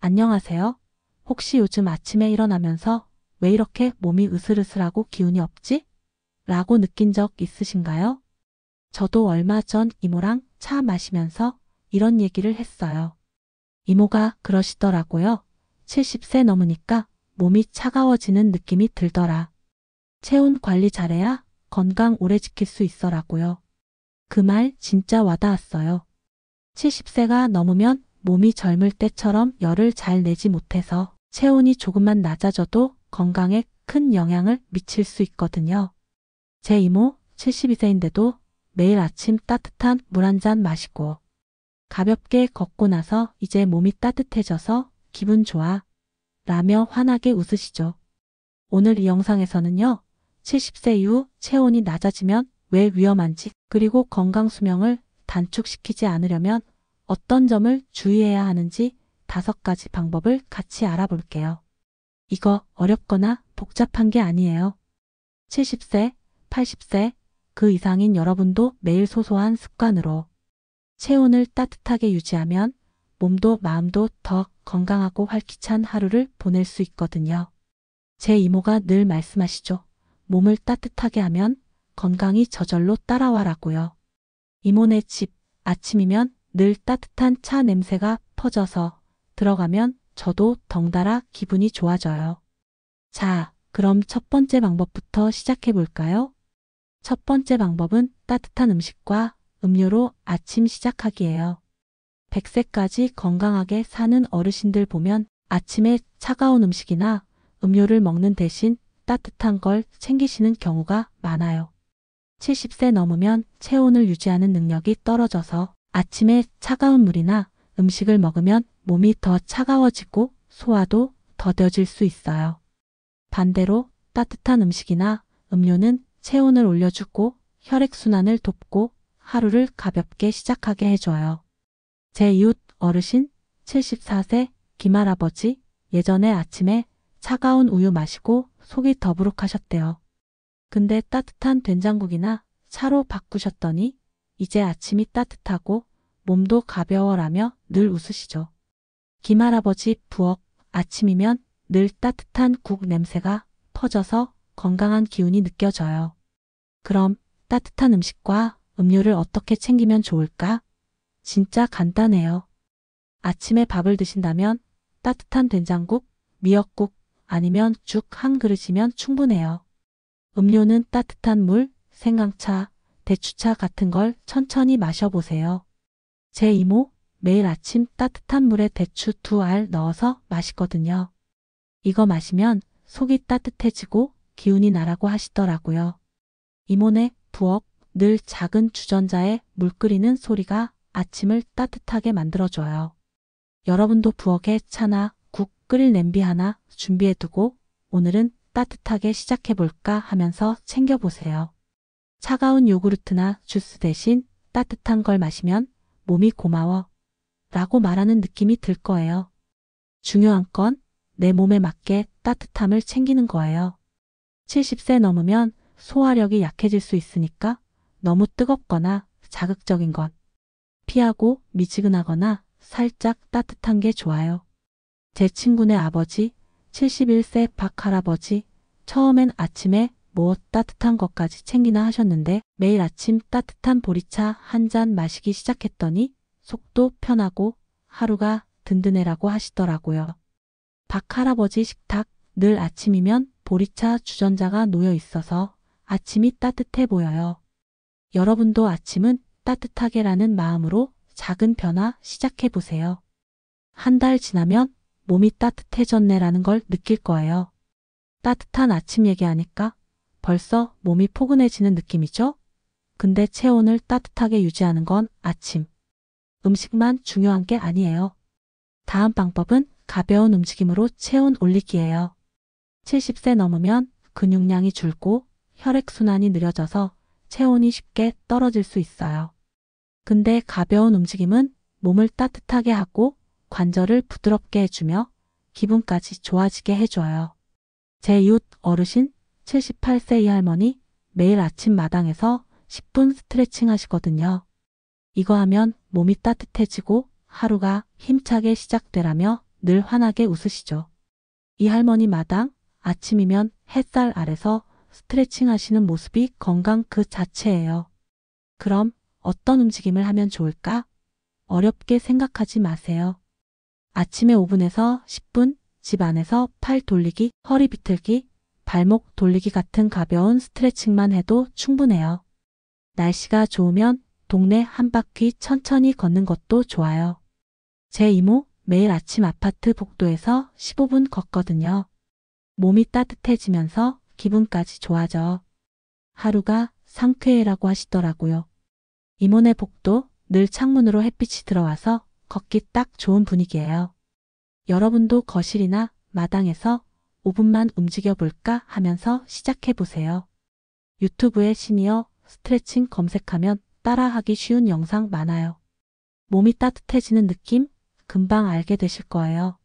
안녕하세요. 혹시 요즘 아침에 일어나면서 왜 이렇게 몸이 으슬으슬하고 기운이 없지? 라고 느낀 적 있으신가요? 저도 얼마 전 이모랑 차 마시면서 이런 얘기를 했어요. 이모가 그러시더라고요. 70세 넘으니까 몸이 차가워지는 느낌이 들더라. 체온 관리 잘해야 건강 오래 지킬 수 있어라고요. 그 말 진짜 와닿았어요. 70세가 넘으면 몸이 젊을 때처럼 열을 잘 내지 못해서 체온이 조금만 낮아져도 건강에 큰 영향을 미칠 수 있거든요. 제 이모 72세인데도 매일 아침 따뜻한 물 한 잔 마시고 가볍게 걷고 나서 이제 몸이 따뜻해져서 기분 좋아 라며 환하게 웃으시죠. 오늘 이 영상에서는요. 70세 이후 체온이 낮아지면 왜 위험한지 그리고 건강 수명을 단축시키지 않으려면 어떤 점을 주의해야 하는지 5가지 방법을 같이 알아볼게요. 이거 어렵거나 복잡한 게 아니에요. 70세, 80세, 그 이상인 여러분도 매일 소소한 습관으로 체온을 따뜻하게 유지하면 몸도 마음도 더 건강하고 활기찬 하루를 보낼 수 있거든요. 제 이모가 늘 말씀하시죠. 몸을 따뜻하게 하면 건강이 저절로 따라와라고요. 이모네 집 아침이면 늘 따뜻한 차 냄새가 퍼져서 들어가면 저도 덩달아 기분이 좋아져요. 자, 그럼 첫 번째 방법부터 시작해 볼까요? 첫 번째 방법은 따뜻한 음식과 음료로 아침 시작하기예요. 100세까지 건강하게 사는 어르신들 보면 아침에 차가운 음식이나 음료를 먹는 대신 따뜻한 걸 챙기시는 경우가 많아요. 70세 넘으면 체온을 유지하는 능력이 떨어져서 아침에 차가운 물이나 음식을 먹으면 몸이 더 차가워지고 소화도 더뎌질 수 있어요. 반대로 따뜻한 음식이나 음료는 체온을 올려주고 혈액순환을 돕고 하루를 가볍게 시작하게 해줘요. 제 이웃 어르신 74세 김할아버지 예전에 아침에 차가운 우유 마시고 속이 더부룩하셨대요. 근데 따뜻한 된장국이나 차로 바꾸셨더니 이제 아침이 따뜻하고 몸도 가벼워라며 늘 웃으시죠. 김할아버지 부엌 아침이면 늘 따뜻한 국 냄새가 퍼져서 건강한 기운이 느껴져요. 그럼 따뜻한 음식과 음료를 어떻게 챙기면 좋을까? 진짜 간단해요. 아침에 밥을 드신다면 따뜻한 된장국, 미역국 아니면 죽 한 그릇이면 충분해요. 음료는 따뜻한 물, 생강차, 대추차 같은 걸 천천히 마셔보세요. 제 이모 매일 아침 따뜻한 물에 대추 2알 넣어서 마시거든요. 이거 마시면 속이 따뜻해지고 기운이 나라고 하시더라고요. 이모네 부엌 늘 작은 주전자에 물 끓이는 소리가 아침을 따뜻하게 만들어줘요. 여러분도 부엌에 차나 국 끓일 냄비 하나 준비해두고 오늘은 따뜻하게 시작해볼까 하면서 챙겨보세요. 차가운 요구르트나 주스 대신 따뜻한 걸 마시면 몸이 고마워 라고 말하는 느낌이 들 거예요. 중요한 건 내 몸에 맞게 따뜻함을 챙기는 거예요. 70세 넘으면 소화력이 약해질 수 있으니까 너무 뜨겁거나 자극적인 건 피하고 미지근하거나 살짝 따뜻한 게 좋아요. 제 친구네 아버지 71세 박할아버지 처음엔 아침에 뭐 따뜻한 것까지 챙기나 하셨는데 매일 아침 따뜻한 보리차 한 잔 마시기 시작했더니 속도 편하고 하루가 든든해라고 하시더라고요. 박할아버지 식탁 늘 아침이면 보리차 주전자가 놓여 있어서 아침이 따뜻해 보여요. 여러분도 아침은 따뜻하게라는 마음으로 작은 변화 시작해 보세요. 한 달 지나면 몸이 따뜻해졌네라는 걸 느낄 거예요. 따뜻한 아침 얘기하니까 벌써 몸이 포근해지는 느낌이죠? 근데 체온을 따뜻하게 유지하는 건 아침 음식만 중요한 게 아니에요. 다음 방법은 가벼운 움직임으로 체온 올리기예요. 70세 넘으면 근육량이 줄고 혈액순환이 느려져서 체온이 쉽게 떨어질 수 있어요. 근데 가벼운 움직임은 몸을 따뜻하게 하고 관절을 부드럽게 해주며 기분까지 좋아지게 해줘요. 제 이웃 어르신 78세 이 할머니 매일 아침 마당에서 10분 스트레칭 하시거든요. 이거 하면 몸이 따뜻해지고 하루가 힘차게 시작되라며 늘 환하게 웃으시죠. 이 할머니 마당 아침이면 햇살 아래서 스트레칭 하시는 모습이 건강 그 자체예요. 그럼 어떤 움직임을 하면 좋을까? 어렵게 생각하지 마세요. 아침에 5분에서 10분 집 안에서 팔 돌리기, 허리 비틀기, 발목 돌리기 같은 가벼운 스트레칭만 해도 충분해요. 날씨가 좋으면 동네 한 바퀴 천천히 걷는 것도 좋아요. 제 이모 매일 아침 아파트 복도에서 15분 걷거든요. 몸이 따뜻해지면서 기분까지 좋아져. 하루가 상쾌해라고 하시더라고요. 이모네 복도 늘 창문으로 햇빛이 들어와서 걷기 딱 좋은 분위기예요. 여러분도 거실이나 마당에서 5분만 움직여 볼까 하면서 시작해 보세요. 유튜브에 시니어 스트레칭 검색하면 따라하기 쉬운 영상 많아요. 몸이 따뜻해지는 느낌 금방 알게 되실 거예요.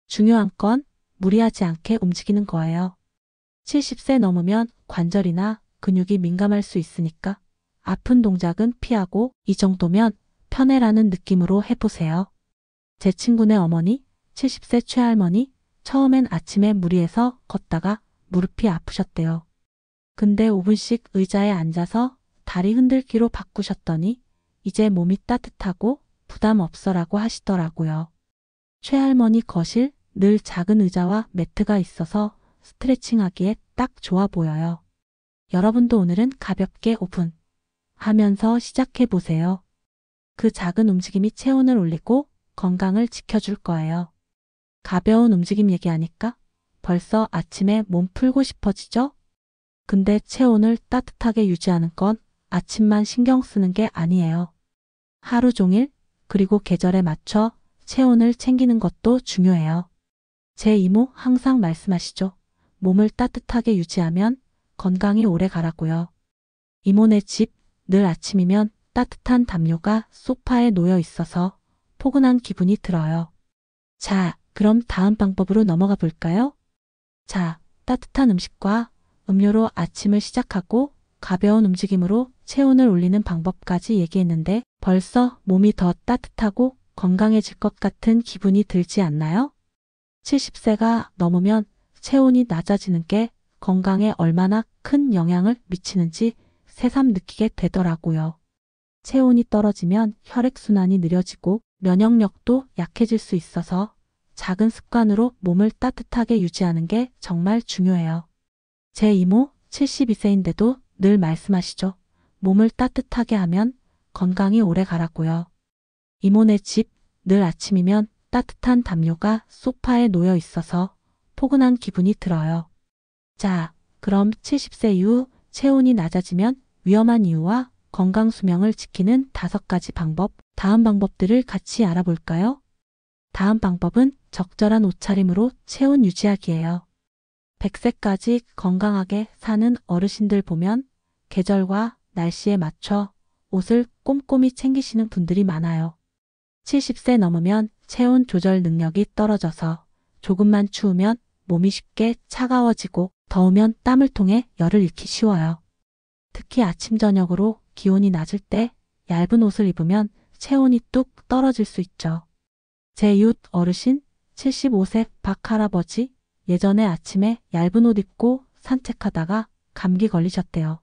중요한 건 무리하지 않게 움직이는 거예요. 70세 넘으면 관절이나 근육이 민감할 수 있으니까 아픈 동작은 피하고 이 정도면 편해라는 느낌으로 해보세요. 제 친구네 어머니, 70세 최할머니, 처음엔 아침에 무리해서 걷다가 무릎이 아프셨대요. 근데 5분씩 의자에 앉아서 다리 흔들기로 바꾸셨더니 이제 몸이 따뜻하고 부담 없어라고 하시더라고요. 최할머니 거실 늘 작은 의자와 매트가 있어서 스트레칭 하기에 딱 좋아 보여요. 여러분도 오늘은 가볍게 5분 하면서 시작해 보세요. 그 작은 움직임이 체온을 올리고 건강을 지켜줄 거예요. 가벼운 움직임 얘기하니까 벌써 아침에 몸 풀고 싶어지죠? 근데 체온을 따뜻하게 유지하는 건 아침만 신경 쓰는 게 아니에요. 하루 종일 그리고 계절에 맞춰 체온을 챙기는 것도 중요해요. 제 이모 항상 말씀하시죠. 몸을 따뜻하게 유지하면 건강이 오래 가라고요. 이모네 집 늘 아침이면 따뜻한 담요가 소파에 놓여 있어서 포근한 기분이 들어요. 자, 그럼 다음 방법으로 넘어가 볼까요? 자, 따뜻한 음식과 음료로 아침을 시작하고 가벼운 움직임으로 체온을 올리는 방법까지 얘기했는데 벌써 몸이 더 따뜻하고 건강해질 것 같은 기분이 들지 않나요? 70세가 넘으면 체온이 낮아지는 게 건강에 얼마나 큰 영향을 미치는지 새삼 느끼게 되더라고요. 체온이 떨어지면 혈액순환이 느려지고 면역력도 약해질 수 있어서 작은 습관으로 몸을 따뜻하게 유지하는 게 정말 중요해요. 제 이모 72세인데도 늘 말씀하시죠. 몸을 따뜻하게 하면 건강이 오래 가라고요. 이모네 집 늘 아침이면 따뜻한 담요가 소파에 놓여 있어서 포근한 기분이 들어요. 자, 그럼 70세 이후 체온이 낮아지면 위험한 이유와 건강 수명을 지키는 5가지 방법, 다음 방법들을 같이 알아볼까요? 다음 방법은 적절한 옷차림으로 체온 유지하기예요. 100세까지 건강하게 사는 어르신들 보면 계절과 날씨에 맞춰 옷을 꼼꼼히 챙기시는 분들이 많아요. 70세 넘으면 체온 조절 능력이 떨어져서 조금만 추우면 몸이 쉽게 차가워지고 더우면 땀을 통해 열을 잃기 쉬워요. 특히 아침 저녁으로 기온이 낮을 때 얇은 옷을 입으면 체온이 뚝 떨어질 수 있죠. 제 이웃 어르신 75세 박 할아버지 예전에 아침에 얇은 옷 입고 산책하다가 감기 걸리셨대요.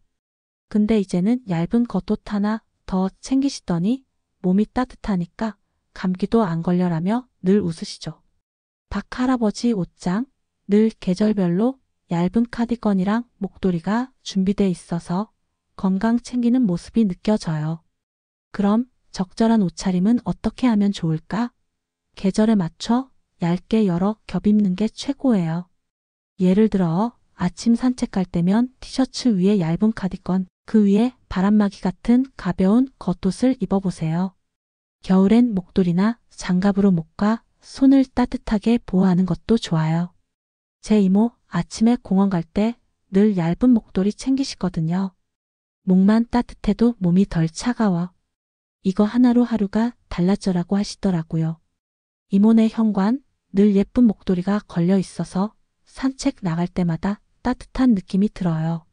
근데 이제는 얇은 겉옷 하나 더 챙기시더니 몸이 따뜻하니까 감기도 안 걸려라며 늘 웃으시죠. 박 할아버지 옷장 늘 계절별로 얇은 카디건이랑 목도리가 준비돼 있어서 건강 챙기는 모습이 느껴져요. 그럼 적절한 옷차림은 어떻게 하면 좋을까? 계절에 맞춰 얇게 여러 겹 입는 게 최고예요. 예를 들어 아침 산책할 때면 티셔츠 위에 얇은 카디건, 그 위에 바람막이 같은 가벼운 겉옷을 입어보세요. 겨울엔 목도리나 장갑으로 목과 손을 따뜻하게 보호하는 것도 좋아요. 제 이모 아침에 공원 갈 때 늘 얇은 목도리 챙기시거든요. 목만 따뜻해도 몸이 덜 차가워. 이거 하나로 하루가 달라져라고 하시더라고요. 이모네 현관 늘 예쁜 목도리가 걸려 있어서 산책 나갈 때마다 따뜻한 느낌이 들어요.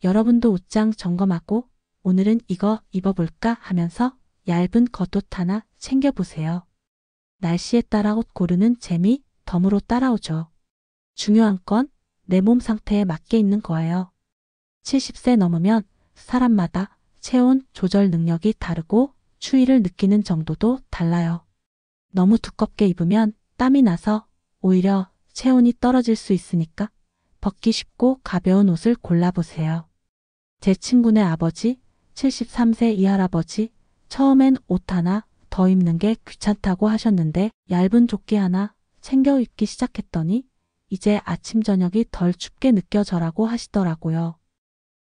여러분도 옷장 점검하고 오늘은 이거 입어볼까 하면서 얇은 겉옷 하나 챙겨보세요. 날씨에 따라 옷 고르는 재미 덤으로 따라오죠. 중요한 건 내 몸 상태에 맞게 입는 거예요. 70세 넘으면 사람마다 체온 조절 능력이 다르고 추위를 느끼는 정도도 달라요. 너무 두껍게 입으면 땀이 나서 오히려 체온이 떨어질 수 있으니까 벗기 쉽고 가벼운 옷을 골라보세요. 제 친구네 아버지, 73세 이 할아버지, 처음엔 옷 하나 더 입는 게 귀찮다고 하셨는데 얇은 조끼 하나 챙겨 입기 시작했더니 이제 아침 저녁이 덜 춥게 느껴져라고 하시더라고요.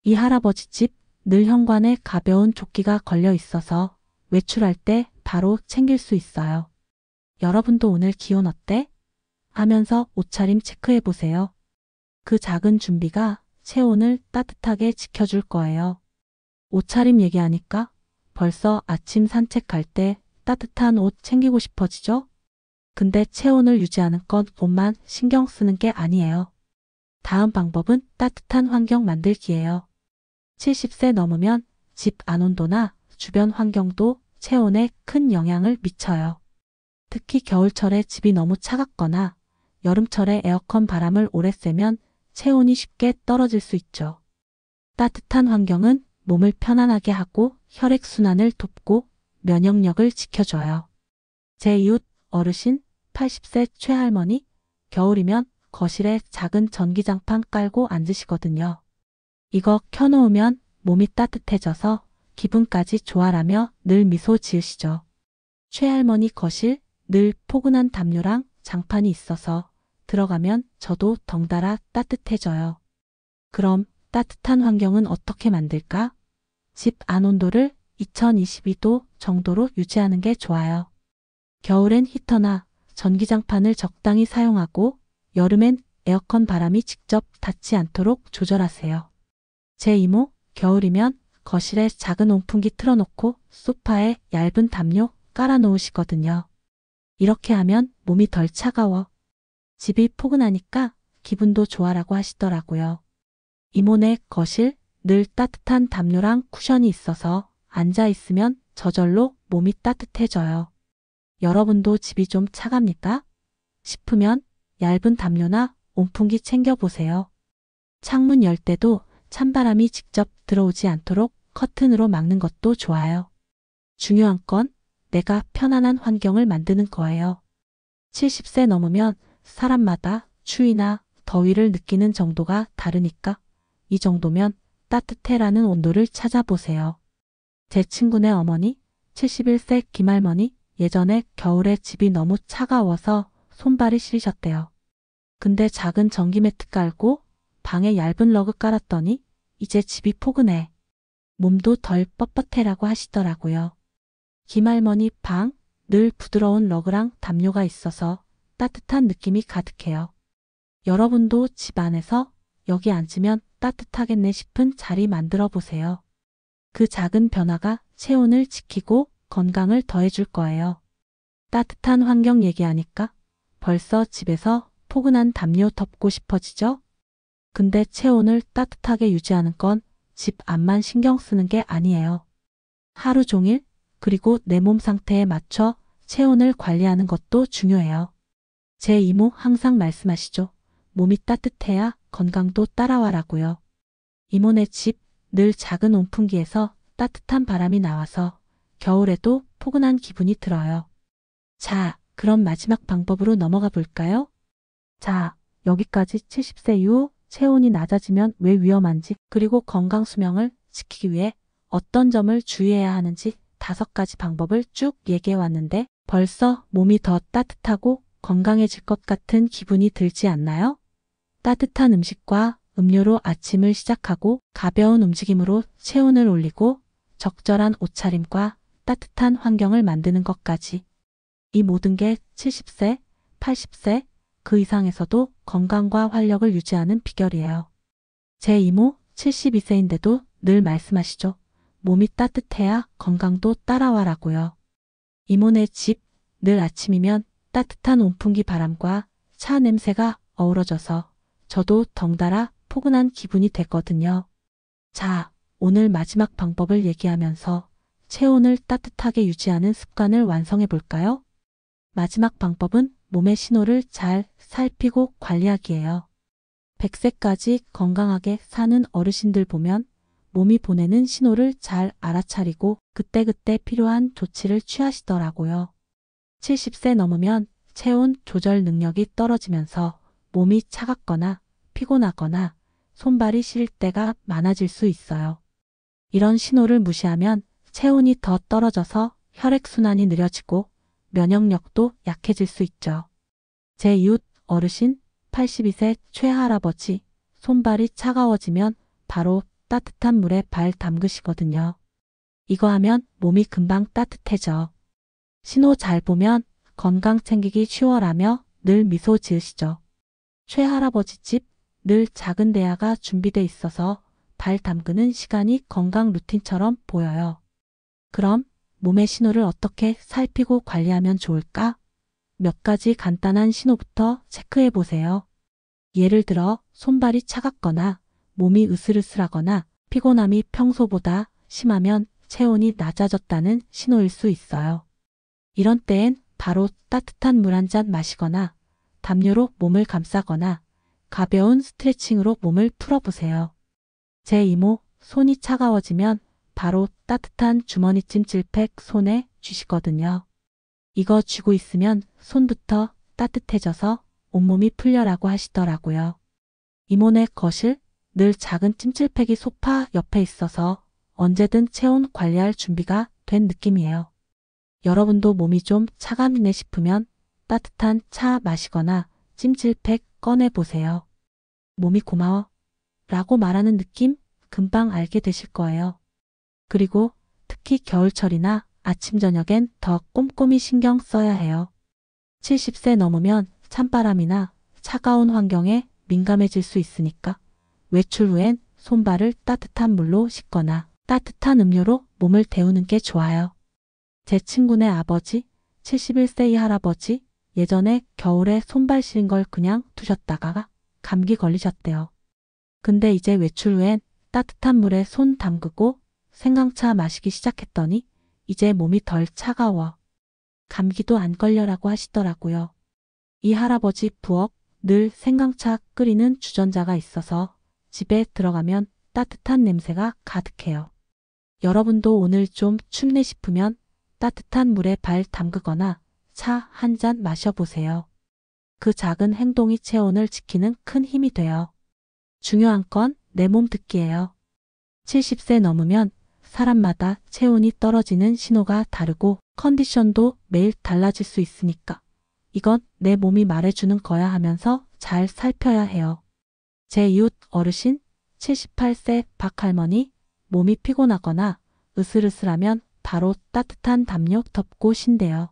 이 할아버지 집 늘 현관에 가벼운 조끼가 걸려 있어서 외출할 때 바로 챙길 수 있어요. 여러분도 오늘 기온 어때? 하면서 옷차림 체크해 보세요. 그 작은 준비가 체온을 따뜻하게 지켜줄 거예요. 옷차림 얘기하니까 벌써 아침 산책할 때 따뜻한 옷 챙기고 싶어지죠? 근데 체온을 유지하는 건 옷만 신경 쓰는 게 아니에요. 다음 방법은 따뜻한 환경 만들기예요. 70세 넘으면 집 안 온도나 주변 환경도 체온에 큰 영향을 미쳐요. 특히 겨울철에 집이 너무 차갑거나 여름철에 에어컨 바람을 오래 쐬면 체온이 쉽게 떨어질 수 있죠. 따뜻한 환경은 몸을 편안하게 하고 혈액순환을 돕고 면역력을 지켜줘요. 제 이웃 어르신 80세 최할머니 겨울이면 거실에 작은 전기장판 깔고 앉으시거든요. 이거 켜놓으면 몸이 따뜻해져서 기분까지 좋아라며 늘 미소 지으시죠. 최할머니 거실 늘 포근한 담요랑 장판이 있어서 들어가면 저도 덩달아 따뜻해져요. 그럼 따뜻한 환경은 어떻게 만들까? 집 안 온도를 2022도 정도로 유지하는 게 좋아요. 겨울엔 히터나 전기장판을 적당히 사용하고 여름엔 에어컨 바람이 직접 닿지 않도록 조절하세요. 제 이모 겨울이면 거실에 작은 온풍기 틀어놓고 소파에 얇은 담요 깔아놓으시거든요. 이렇게 하면 몸이 덜 차가워. 집이 포근하니까 기분도 좋아라고 하시더라고요. 이모네 거실 늘 따뜻한 담요랑 쿠션이 있어서 앉아있으면 저절로 몸이 따뜻해져요. 여러분도 집이 좀 차갑니까? 싶으면 얇은 담요나 온풍기 챙겨보세요. 창문 열 때도 찬바람이 직접 들어오지 않도록 커튼으로 막는 것도 좋아요. 중요한 건 내가 편안한 환경을 만드는 거예요. 70세 넘으면 사람마다 추위나 더위를 느끼는 정도가 다르니까 이 정도면 따뜻해라는 온도를 찾아보세요. 제 친구네 어머니 71세 김할머니 예전에 겨울에 집이 너무 차가워서 손발이 시리셨대요. 근데 작은 전기 매트 깔고 방에 얇은 러그 깔았더니 이제 집이 포근해. 몸도 덜 뻣뻣해라고 하시더라고요. 김할머니 방 늘 부드러운 러그랑 담요가 있어서 따뜻한 느낌이 가득해요. 여러분도 집 안에서 여기 앉으면 따뜻하겠네 싶은 자리 만들어 보세요. 그 작은 변화가 체온을 지키고 건강을 더해줄 거예요. 따뜻한 환경 얘기하니까 벌써 집에서 포근한 담요 덮고 싶어지죠? 근데 체온을 따뜻하게 유지하는 건 집 안만 신경 쓰는 게 아니에요. 하루 종일 그리고 내 몸 상태에 맞춰 체온을 관리하는 것도 중요해요. 제 이모 항상 말씀하시죠. 몸이 따뜻해야 건강도 따라와라고요. 이모네 집 늘 작은 온풍기에서 따뜻한 바람이 나와서 겨울에도 포근한 기분이 들어요. 자, 그럼 마지막 방법으로 넘어가 볼까요? 자, 여기까지 70세 이후 체온이 낮아지면 왜 위험한지 그리고 건강 수명을 지키기 위해 어떤 점을 주의해야 하는지 5가지 방법을 쭉 얘기해 왔는데 벌써 몸이 더 따뜻하고 건강해질 것 같은 기분이 들지 않나요? 따뜻한 음식과 음료로 아침을 시작하고 가벼운 움직임으로 체온을 올리고 적절한 옷차림과 따뜻한 환경을 만드는 것까지. 이 모든 게 70세, 80세, 그 이상에서도 건강과 활력을 유지하는 비결이에요. 제 이모 72세인데도 늘 말씀하시죠. 몸이 따뜻해야 건강도 따라와라고요. 이모네 집 늘 아침이면 따뜻한 온풍기 바람과 차 냄새가 어우러져서 저도 덩달아 포근한 기분이 됐거든요. 자, 오늘 마지막 방법을 얘기하면서 체온을 따뜻하게 유지하는 습관을 완성해 볼까요? 마지막 방법은 몸의 신호를 잘 살피고 관리하기예요. 100세까지 건강하게 사는 어르신들 보면 몸이 보내는 신호를 잘 알아차리고 그때그때 필요한 조치를 취하시더라고요. 70세 넘으면 체온 조절 능력이 떨어지면서 몸이 차갑거나 피곤하거나 손발이 시릴 때가 많아질 수 있어요. 이런 신호를 무시하면 체온이 더 떨어져서 혈액순환이 느려지고 면역력도 약해질 수 있죠. 제 이웃 어르신 82세 최할아버지 손발이 차가워지면 바로 따뜻한 물에 발 담그시거든요. 이거 하면 몸이 금방 따뜻해져. 신호 잘 보면 건강 챙기기 쉬워라며 늘 미소 지으시죠. 최할아버지 집 늘 작은 대야가 준비돼 있어서 발 담그는 시간이 건강 루틴처럼 보여요. 그럼 몸의 신호를 어떻게 살피고 관리하면 좋을까? 몇 가지 간단한 신호부터 체크해 보세요. 예를 들어 손발이 차갑거나 몸이 으슬으슬하거나 피곤함이 평소보다 심하면 체온이 낮아졌다는 신호일 수 있어요. 이런 때엔 바로 따뜻한 물 한 잔 마시거나 담요로 몸을 감싸거나 가벼운 스트레칭으로 몸을 풀어보세요. 제 이모 손이 차가워지면 바로 따뜻한 주머니 찜질팩 손에 쥐시거든요. 이거 쥐고 있으면 손부터 따뜻해져서 온몸이 풀려라고 하시더라고요. 이모네 거실 늘 작은 찜질팩이 소파 옆에 있어서 언제든 체온 관리할 준비가 된 느낌이에요. 여러분도 몸이 좀 차갑네 싶으면 따뜻한 차 마시거나 찜질팩 꺼내보세요. 몸이 고마워 라고 말하는 느낌 금방 알게 되실 거예요. 그리고 특히 겨울철이나 아침 저녁엔 더 꼼꼼히 신경 써야 해요. 70세 넘으면 찬바람이나 차가운 환경에 민감해질 수 있으니까 외출 후엔 손발을 따뜻한 물로 씻거나 따뜻한 음료로 몸을 데우는 게 좋아요. 제 친구네 아버지, 71세 이 할아버지 예전에 겨울에 손발 시린 걸 그냥 두셨다가 감기 걸리셨대요. 근데 이제 외출 후엔 따뜻한 물에 손 담그고 생강차 마시기 시작했더니 이제 몸이 덜 차가워. 감기도 안 걸려라고 하시더라고요. 이 할아버지 부엌 늘 생강차 끓이는 주전자가 있어서 집에 들어가면 따뜻한 냄새가 가득해요. 여러분도 오늘 좀 춥네 싶으면 따뜻한 물에 발 담그거나 차 한 잔 마셔보세요. 그 작은 행동이 체온을 지키는 큰 힘이 돼요. 중요한 건 내 몸 듣기예요. 70세 넘으면 사람마다 체온이 떨어지는 신호가 다르고 컨디션도 매일 달라질 수 있으니까 이건 내 몸이 말해주는 거야 하면서 잘 살펴야 해요. 제 이웃 어르신 78세 박할머니 몸이 피곤하거나 으슬으슬하면 바로 따뜻한 담요 덮고 쉰대요.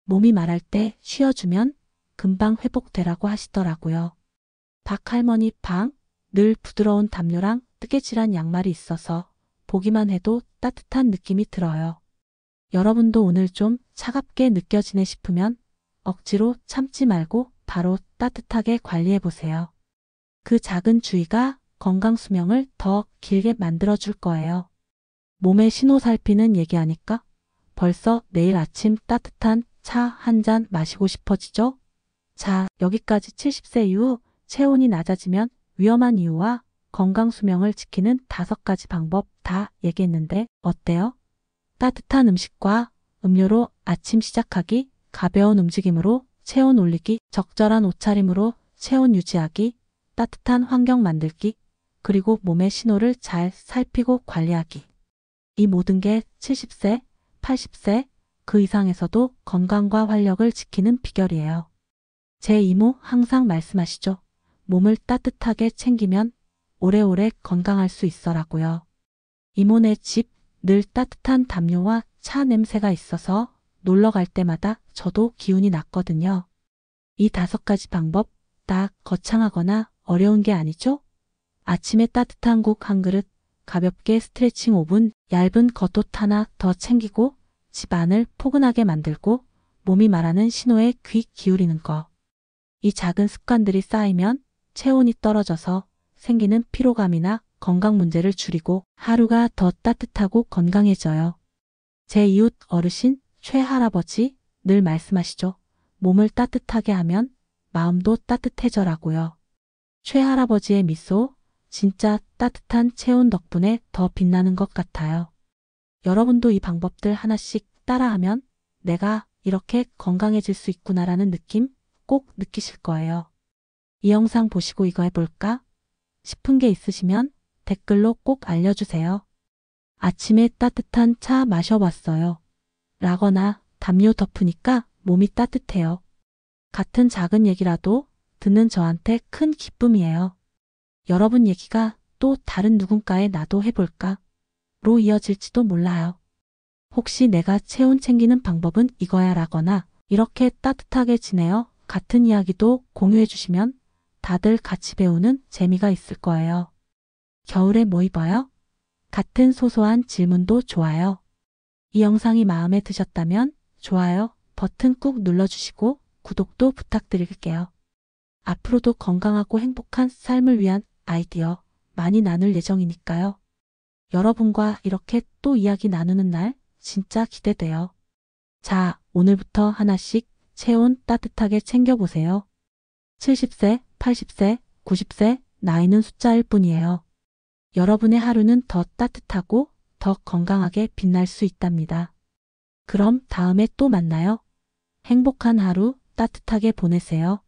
몸이 말할 때 쉬어주면 금방 회복되라고 하시더라고요. 박할머니 방 늘 부드러운 담요랑 뜨개질한 양말이 있어서 보기만 해도 따뜻한 느낌이 들어요. 여러분도 오늘 좀 차갑게 느껴지네 싶으면 억지로 참지 말고 바로 따뜻하게 관리해보세요. 그 작은 주의가 건강 수명을 더 길게 만들어줄 거예요. 몸의 신호 살피는 얘기하니까 벌써 내일 아침 따뜻한 차 한 잔 마시고 싶어지죠? 자, 여기까지 70세 이후 체온이 낮아지면 위험한 이유와 건강 수명을 지키는 5가지 방법 다 얘기했는데 어때요? 따뜻한 음식과 음료로 아침 시작하기, 가벼운 움직임으로 체온 올리기, 적절한 옷차림으로 체온 유지하기, 따뜻한 환경 만들기, 그리고 몸의 신호를 잘 살피고 관리하기. 이 모든 게 70세, 80세, 그 이상에서도 건강과 활력을 지키는 비결이에요. 제 이모 항상 말씀하시죠. 몸을 따뜻하게 챙기면 오래오래 건강할 수 있어라고요. 이모네 집 늘 따뜻한 담요와 차 냄새가 있어서 놀러 갈 때마다 저도 기운이 났거든요. 이 5가지 방법 딱 거창하거나 어려운 게 아니죠? 아침에 따뜻한 국 한 그릇, 가볍게 스트레칭 5분, 얇은 겉옷 하나 더 챙기고 집 안을 포근하게 만들고 몸이 말하는 신호에 귀 기울이는 거. 이 작은 습관들이 쌓이면 체온이 떨어져서 생기는 피로감이나 건강 문제를 줄이고 하루가 더 따뜻하고 건강해져요. 제 이웃 어르신 최할아버지 늘 말씀하시죠. 몸을 따뜻하게 하면 마음도 따뜻해져라고요. 최할아버지의 미소, 진짜 따뜻한 체온 덕분에 더 빛나는 것 같아요. 여러분도 이 방법들 하나씩 따라하면 내가 이렇게 건강해질 수 있구나라는 느낌 꼭 느끼실 거예요. 이 영상 보시고 이거 해볼까 싶은 게 있으시면 댓글로 꼭 알려주세요. 아침에 따뜻한 차 마셔봤어요. 라거나 담요 덮으니까 몸이 따뜻해요. 같은 작은 얘기라도 듣는 저한테 큰 기쁨이에요. 여러분 얘기가 또 다른 누군가의 나도 해볼까? 로 이어질지도 몰라요. 혹시 내가 체온 챙기는 방법은 이거야 라거나 이렇게 따뜻하게 지내요 같은 이야기도 공유해 주시면 다들 같이 배우는 재미가 있을 거예요. 겨울에 뭐 입어요? 같은 소소한 질문도 좋아요. 이 영상이 마음에 드셨다면 좋아요 버튼 꾹 눌러주시고 구독도 부탁드릴게요. 앞으로도 건강하고 행복한 삶을 위한 아이디어 많이 나눌 예정이니까요. 여러분과 이렇게 또 이야기 나누는 날 진짜 기대돼요. 자, 오늘부터 하나씩 체온 따뜻하게 챙겨보세요. 70세, 80세, 90세, 나이는 숫자일 뿐이에요. 여러분의 하루는 더 따뜻하고 더 건강하게 빛날 수 있답니다. 그럼 다음에 또 만나요. 행복한 하루 따뜻하게 보내세요.